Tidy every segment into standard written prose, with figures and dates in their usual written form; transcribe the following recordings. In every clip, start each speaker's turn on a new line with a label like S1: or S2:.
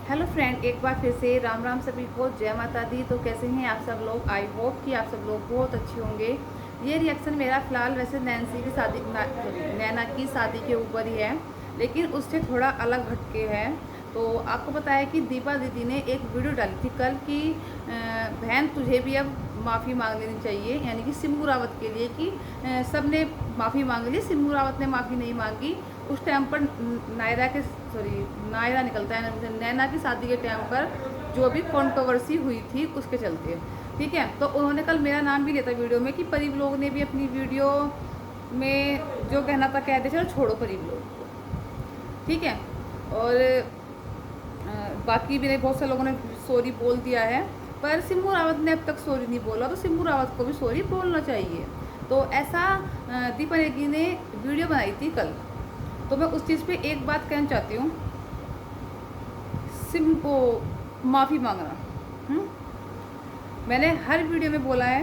S1: Hello friend, एक बार फिर से राम राम सभी को, जय माता दी। तो कैसे हैं आप सब लोग? आई होप कि आप सब लोग बहुत अच्छे होंगे। ये रिएक्शन मेरा फ़िलहाल वैसे नैन्सी की शादी नैना की शादी के ऊपर ही है, लेकिन उससे थोड़ा अलग हटके है। तो आपको पता है कि दीपा दीदी ने एक वीडियो डाली थी कल की, बहन तुझे भी अब माफ़ी मांग लेनी चाहिए, यानी कि सिम्बू रावत के लिए कि सब ने माफ़ी मांग ली, सिम्बू रावत ने माफ़ी नहीं मांगी। उस टाइम पर नायरा निकलता है, नैना की शादी के टाइम पर जो भी कंट्रोवर्सी हुई थी उसके चलते। ठीक है, तो उन्होंने कल मेरा नाम भी लिया था वीडियो में कि परीब लोग ने भी अपनी वीडियो में जो कहना था कह दे, चलो छोड़ो परीब लोग को। ठीक है, और बाकी भी बहुत से लोगों ने सॉरी बोल दिया है, पर सिम्बू रावत ने अब तक सॉरी नहीं बोला, तो सिम्बू रावत को भी सॉरी बोलना चाहिए। तो ऐसा दीपा नेगी ने वीडियो बनाई थी कल। तो मैं उस चीज़ पे एक बात कहना चाहती हूँ, सिम को माफ़ी मांगना। हुँ? मैंने हर वीडियो में बोला है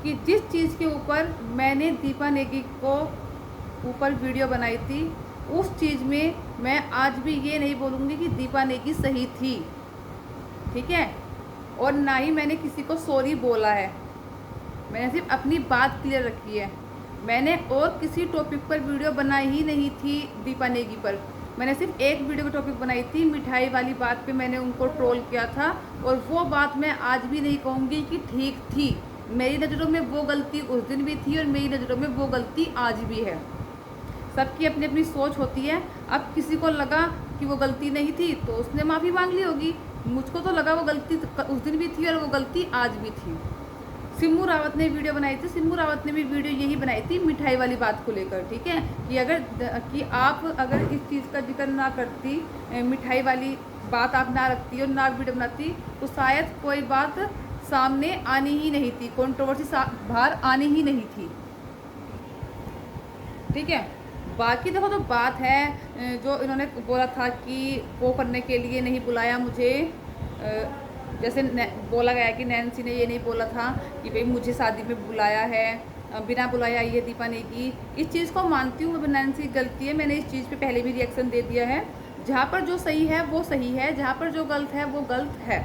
S1: कि जिस चीज़ के ऊपर मैंने दीपा नेगी को ऊपर वीडियो बनाई थी, उस चीज़ में मैं आज भी ये नहीं बोलूँगी कि दीपा नेगी सही थी। ठीक है, और ना ही मैंने किसी को सॉरी बोला है। मैंने सिर्फ अपनी बात क्लियर रखी है। मैंने और किसी टॉपिक पर वीडियो बनाई ही नहीं थी दीपा नेगी पर। मैंने सिर्फ एक वीडियो पे टॉपिक बनाई थी, मिठाई वाली बात पे मैंने उनको ट्रोल किया था, और वो बात मैं आज भी नहीं कहूँगी कि ठीक थी। मेरी नज़रों में वो गलती उस दिन भी थी और मेरी नज़रों में वो गलती आज भी है। सबकी अपनी अपनी सोच होती है। अब किसी को लगा कि वो गलती नहीं थी तो उसने माफ़ी मांग ली होगी। मुझको तो लगा वो गलती उस दिन भी थी और वो गलती आज भी थी। सिम्बू रावत ने वीडियो बनाई थी, सिम्बू रावत ने भी वीडियो यही बनाई थी मिठाई वाली बात को लेकर। ठीक है, कि आप अगर इस चीज़ का जिक्र ना करती, मिठाई वाली बात आप ना रखती और ना वीडियो बनाती, तो शायद कोई बात सामने आनी ही नहीं थी, कंट्रोवर्सी बाहर आनी ही नहीं थी। ठीक है, बाकी देखो तो बात है, जो इन्होंने बोला था कि वो करने के लिए नहीं बुलाया मुझे। जैसे बोला गया कि नैन्सी ने ये नहीं बोला था कि भाई मुझे शादी में बुलाया है, बिना बुलाया ये दीपा नेगी। इस चीज़ को मानती हूँ, नैन्सी गलती है, मैंने इस चीज़ पे पहले भी रिएक्शन दे दिया है। जहाँ पर जो सही है वो सही है, जहाँ पर जो गलत है वो गलत है।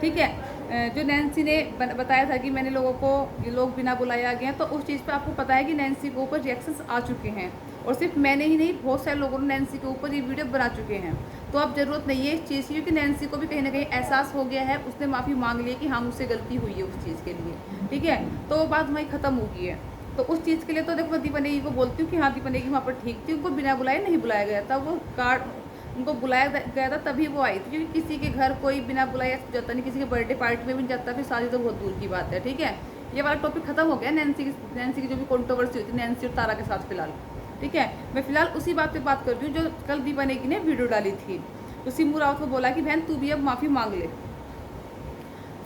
S1: ठीक है, जो नैन्सी ने बताया था कि मैंने लोगों को, ये लोग बिना बुलाए आ गए हैं, तो उस चीज़ पे आपको पता है कि नैन्सी के ऊपर रिएक्शंस आ चुके हैं, और सिर्फ मैंने ही नहीं, बहुत सारे लोगों ने नैन्सी के ऊपर ये वीडियो बना चुके हैं। तो अब ज़रूरत नहीं है इस चीज़ की, क्योंकि नैन्सी को भी कहीं ना कहीं एहसास हो गया है, उसने माफ़ी मांग ली कि हाँ मुझसे गलती हुई है उस चीज़ के लिए। ठीक है, तो वो बात वहीं ख़त्म हो गई है। तो उस चीज़ के लिए तो देखो मैं दीपा नेगी को बोलती हूँ कि हाँ दीपा नेगी वहाँ पर ठीक थी, उनको बिना बुलाए नहीं बुलाया गया था। वो कार्ड उनको बुलाया गया था तभी वो आई थी, क्योंकि किसी के घर कोई बिना बुलाया जाता नहीं, किसी के बर्थडे पार्टी में भी नहीं जाता, फिर शादी तो बहुत दूर की बात है। ठीक है, ये वाला टॉपिक खत्म हो गया। नैन्सी की जो भी कंट्रोवर्सी हुई थी नैन्सी और तारा के साथ फिलहाल। ठीक है, मैं फिलहाल उसी बात पे बात कर रही हूँ जो कल दीपा नेगी ने वीडियो डाली थी। तो सिम्बू रावत को बोला कि बहन तू भी अब माफ़ी मांग ले।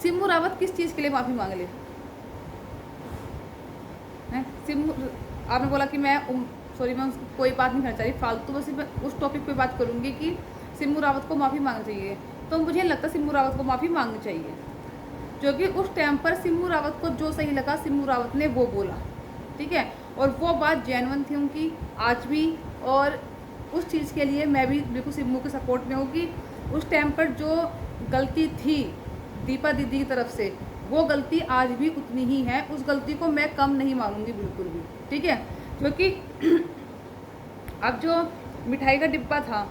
S1: सिम्बू रावत किस चीज़ के लिए माफ़ी मांग ले? हैं सिम्बू, आपने बोला कि मैं सॉरी मैं उसको कोई बात नहीं करना चाह रही फालतू, बस मैं उस टॉपिक पे बात करूँगी कि सिम्बू रावत को माफ़ी मांगनी चाहिए। तो मुझे लगता है सिम्बू रावत को माफ़ी मांगनी चाहिए, क्योंकि उस टाइम पर सिम्बू रावत को जो सही लगा सिम्बू रावत ने वो बोला। ठीक है, और वो बात जेन्युइन थी उनकी आज भी, और उस चीज़ के लिए मैं भी बिल्कुल सिम्बू के सपोर्ट में हूँ कि उस टाइम पर जो गलती थी दीपा दीदी की तरफ से, वो गलती आज भी उतनी ही है, उस गलती को मैं कम नहीं मानूंगी बिल्कुल भी। ठीक है, क्योंकि अब जो मिठाई का डिब्बा था,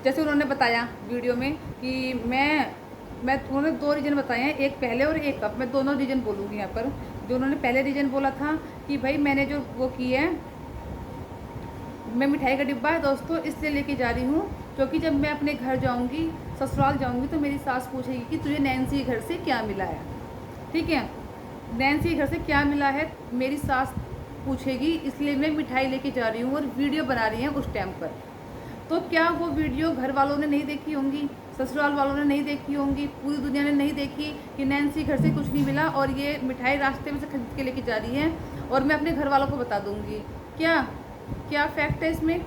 S1: जैसे उन्होंने बताया वीडियो में कि मैं उन्होंने दो रीज़न बताए हैं, एक पहले और एक अब। मैं दोनों रीज़न बोलूँगी यहाँ पर। जो उन्होंने पहले रीज़न बोला था कि भाई मैंने जो वो की है, मैं मिठाई का डिब्बा है दोस्तों इसलिए लेके जा रही हूँ क्योंकि जब मैं अपने घर जाऊँगी, ससुराल जाऊँगी, तो मेरी सास पूछेगी कि तुझे नैन्सी के घर से क्या मिला है। ठीक है, नैन्सी के घर से क्या मिला है मेरी सास पूछेगी, इसलिए मैं मिठाई लेके जा रही हूँ और वीडियो बना रही हैं उस टाइम पर। तो क्या वो वीडियो घर वालों ने नहीं देखी होंगी, ससुराल वालों ने नहीं देखी होंगी, पूरी दुनिया ने नहीं देखी कि नैन्सी घर से कुछ नहीं मिला और ये मिठाई रास्ते में से खरीद के लेके जा रही है, और मैं अपने घर वालों को बता दूँगी? क्या क्या फैक्ट है इसमें?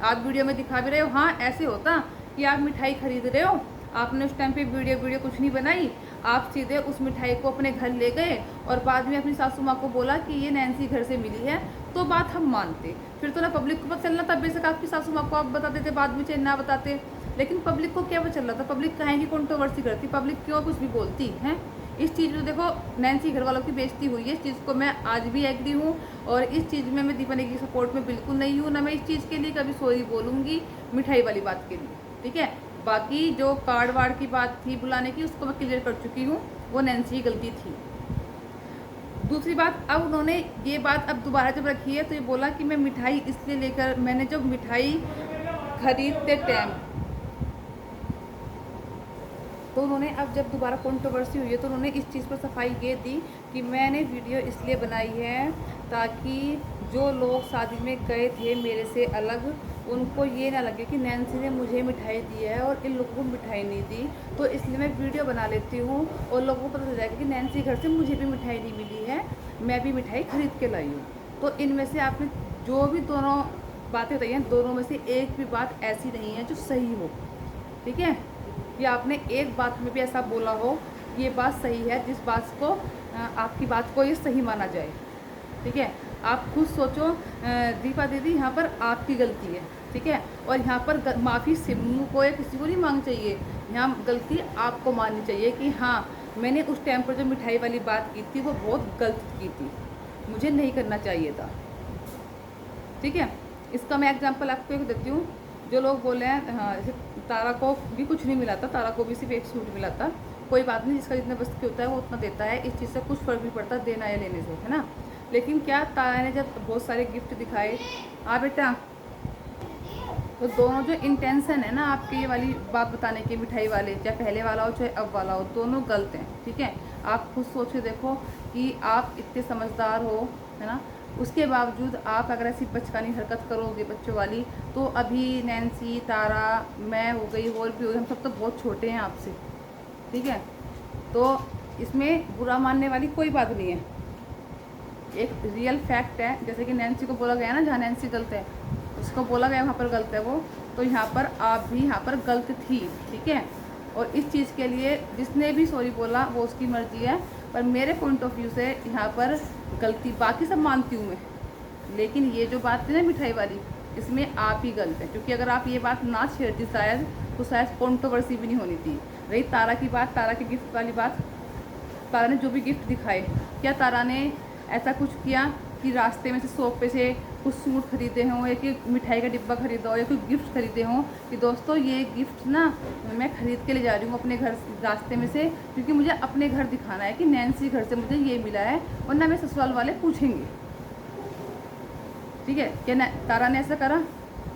S1: आप वीडियो में दिखा भी रहे हो, हाँ ऐसे होता कि आप मिठाई खरीद रहे हो, आपने उस टाइम पे वीडियो कुछ नहीं बनाई, आप सीधे उस मिठाई को अपने घर ले गए और बाद में अपनी सासू माँ को बोला कि ये नैन्सी घर से मिली है, तो बात हम मानते। फिर तो ना पब्लिक को पता चलना, तब बेशक आपकी सासू माँ को आप बता देते, बाद में चाहे ना बताते। लेकिन पब्लिक को क्या पता चल रहा था, पब्लिक काहे की कंट्रोवर्सी करती, पब्लिक क्यों कुछ भी बोलती है। इस चीज़ में देखो नैन्सी घर वालों की बेइज्जती हुई है, इस चीज़ को मैं आज भी एग्री हूँ। और इस चीज़ में मैं दीपा नेगी की सपोर्ट में बिल्कुल नहीं हूँ, ना मैं इस चीज़ के लिए कभी सॉरी बोलूँगी मिठाई वाली बात के लिए, ठीक है। बाकी जो कार्ड वार्ड की बात थी बुलाने की, उसको मैं क्लियर कर चुकी हूँ, वो नैन्सी की गलती थी। दूसरी बात, अब उन्होंने ये बात अब दोबारा जब रखी है तो ये बोला कि मैं मिठाई इसलिए लेकर, मैंने जब मिठाई खरीदते टाइम, तो उन्होंने अब जब दोबारा कंट्रोवर्सी हुई है तो उन्होंने इस चीज़ पर सफाई ये दी कि मैंने वीडियो इसलिए बनाई है ताकि जो लोग शादी में गए थे मेरे से अलग, उनको ये ना लगे कि नैन्सी ने मुझे मिठाई दी है और इन लोगों को मिठाई नहीं दी, तो इसलिए मैं वीडियो बना लेती हूँ और लोगों को पता चल जाएगा कि नैन्सी घर से मुझे भी मिठाई नहीं मिली है, मैं भी मिठाई खरीद के लाई हूँ। तो इनमें से आपने जो भी दोनों बातें बताई हैं, दोनों में से एक भी बात ऐसी नहीं है जो सही हो, ठीक है। या आपने एक बात में भी ऐसा बोला हो ये बात सही है जिस बात को आपकी बात को ये सही माना जाए, ठीक है। आप खुद सोचो दीपा दीदी, यहाँ पर आपकी गलती है, ठीक है। और यहाँ पर माफ़ी सिम्मू को या किसी को नहीं मांगनी चाहिए, यहाँ गलती आपको माननी चाहिए कि हाँ मैंने उस टाइम पर जो मिठाई वाली बात की थी वो बहुत गलत की थी, मुझे नहीं करना चाहिए था, ठीक है। इसका मैं एग्जांपल आपको एक देती हूँ। जो लोग बोले हैं हाँ जैसे तारा को भी कुछ नहीं मिला था, तारा को भी सिर्फ एक सूट मिला था, कोई बात नहीं, जिसका जितना बस की होता है वो उतना देता है, इस चीज़ से कुछ फ़र्क नहीं पड़ता देना या लेने से, है ना। लेकिन क्या तारा ने जब बहुत सारे गिफ्ट दिखाए, बेटा, तो दोनों जो इंटेंशन है ना आपके ये वाली बात बताने की मिठाई वाले, चाहे पहले वाला हो चाहे अब वाला हो, दोनों गलत हैं, ठीक है। आप खुद सोच के देखो कि आप इतने समझदार हो, है ना, उसके बावजूद आप अगर ऐसी बचकानी हरकत करोगे बच्चों वाली, तो अभी नैन्सी, तारा, मैं हो गई और भी हो गई, हम सब तो बहुत छोटे हैं आपसे, ठीक है। तो इसमें बुरा मानने वाली कोई बात नहीं है, एक रियल फैक्ट है। जैसे कि नैन्सी को बोला गया ना, जहाँ नैन्सी गलत है उसको बोला गया वहाँ पर गलत है वो, तो यहाँ पर आप भी यहाँ पर गलत थी, ठीक है। और इस चीज़ के लिए जिसने भी सॉरी बोला वो उसकी मर्जी है, पर मेरे पॉइंट ऑफ व्यू से यहाँ पर गलती, बाकी सब मानती हूँ मैं, लेकिन ये जो बात थी ना मिठाई वाली, इसमें आप ही गलत है, क्योंकि अगर आप ये बात ना छेड़ती शायद तो शायद कंट्रोवर्सी भी नहीं होनी थी। रही तारा की बात, तारा की गिफ्ट वाली बात, तारा ने जो भी गिफ्ट दिखाए, क्या तारा ने ऐसा कुछ किया कि रास्ते में से शॉप पे से कुछ सूट खरीदे हों या कि मिठाई का डिब्बा खरीदा हो या कोई गिफ्ट खरीदे हों कि दोस्तों ये गिफ्ट ना मैं ख़रीद के ले जा रही हूँ अपने घर रास्ते में से, क्योंकि मुझे अपने घर दिखाना है कि नैन्सी घर से मुझे ये मिला है, वरना मेरे ससुराल वाले पूछेंगे, ठीक है। क्या तारा ने ऐसा करा,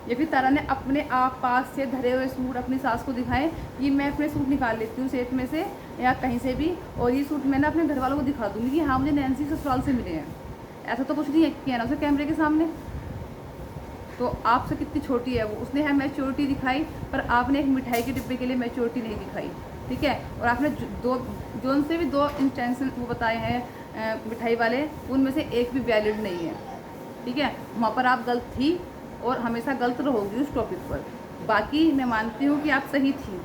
S1: या फिर तारा ने अपने आप पास से धरे हुए सूट अपनी सास को दिखाए, ये मैं अपने सूट निकाल लेती हूँ सेट में से या कहीं से भी, और ये सूट मैं ना अपने घर वालों को दिखा दूँगी कि हाँ मुझे नैन्सी ससुराल से मिले हैं, ऐसा तो कुछ नहीं है किया ना उसे कैमरे के सामने। तो आपसे कितनी छोटी है वो, उसने है मैच्योरिटी दिखाई, पर आपने एक मिठाई के डिब्बे के लिए मैच्योरिटी नहीं दिखाई, ठीक है। और आपने जो उनसे भी दो इंटेंशन वो बताए हैं मिठाई वाले, उनमें से एक भी वैलिड नहीं है, ठीक है। वहाँ पर आप गलत थी और हमेशा गलत रहोगी उस टॉपिक पर। बाकी मैं मानती हूँ कि आप सही थी,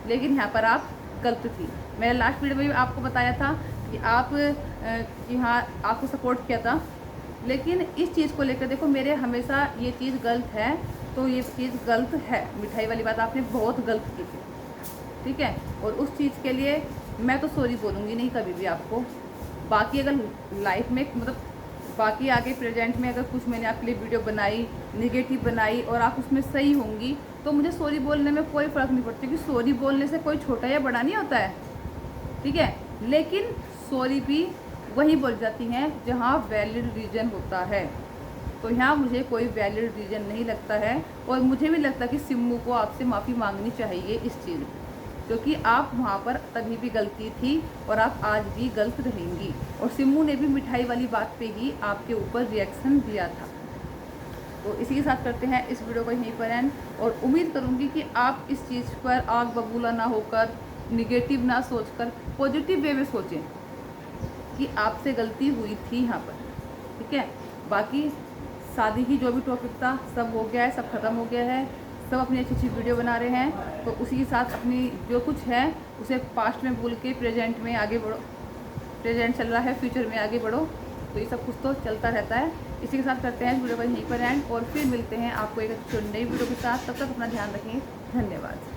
S1: लेकिन यहाँ पर आप गलत थी। मैंने लास्ट वीडियो में भी आपको बताया था कि आप कि हाँ आपको सपोर्ट किया था, लेकिन इस चीज़ को लेकर देखो मेरे हमेशा ये चीज़ गलत है, तो ये चीज़ गलत है, मिठाई वाली बात आपने बहुत गलत की थी, ठीक है। और उस चीज़ के लिए मैं तो सॉरी बोलूँगी नहीं कभी भी आपको। बाकी अगर लाइफ में मतलब बाकी आगे प्रेजेंट में अगर कुछ मैंने आपके लिए वीडियो बनाई, निगेटिव बनाई और आप उसमें सही होंगी, तो मुझे सॉरी बोलने में कोई फ़र्क नहीं पड़ता, क्योंकि सॉरी बोलने से कोई छोटा या बड़ा नहीं होता है, ठीक है। लेकिन सॉरी भी वही बोल जाती हैं जहाँ वैलिड रीज़न होता है, तो यहाँ मुझे कोई वैलिड रीज़न नहीं लगता है, और मुझे भी लगता कि सिम्मू को आपसे माफ़ी मांगनी चाहिए इस चीज़ में, क्योंकि आप वहाँ पर तभी भी गलती थी और आप आज भी गलत रहेंगी। और सिम्मू ने भी मिठाई वाली बात पे ही आपके ऊपर रिएक्शन दिया था। तो इसी के साथ करते हैं इस वीडियो को यहीं पर एंड, और उम्मीद करूँगी कि आप इस चीज़ पर आग बबूला ना होकर, निगेटिव ना सोचकर पॉजिटिव वे में सोचें कि आपसे गलती हुई थी यहाँ पर, ठीक है। बाकी शादी की जो भी टॉपिक था सब हो गया है, सब ख़त्म हो गया है, सब अपनी अच्छी अच्छी वीडियो बना रहे हैं, तो उसी के साथ अपनी जो कुछ है उसे पास्ट में भूल के प्रेजेंट में आगे बढ़ो, प्रेजेंट चल रहा है फ्यूचर में आगे बढ़ो, तो ये सब कुछ तो चलता रहता है। इसी के साथ करते हैं वीडियो को यहीं पर एंड, और फिर मिलते हैं आपको एक नई वीडियो के साथ। तब तक अपना ध्यान रखें, धन्यवाद।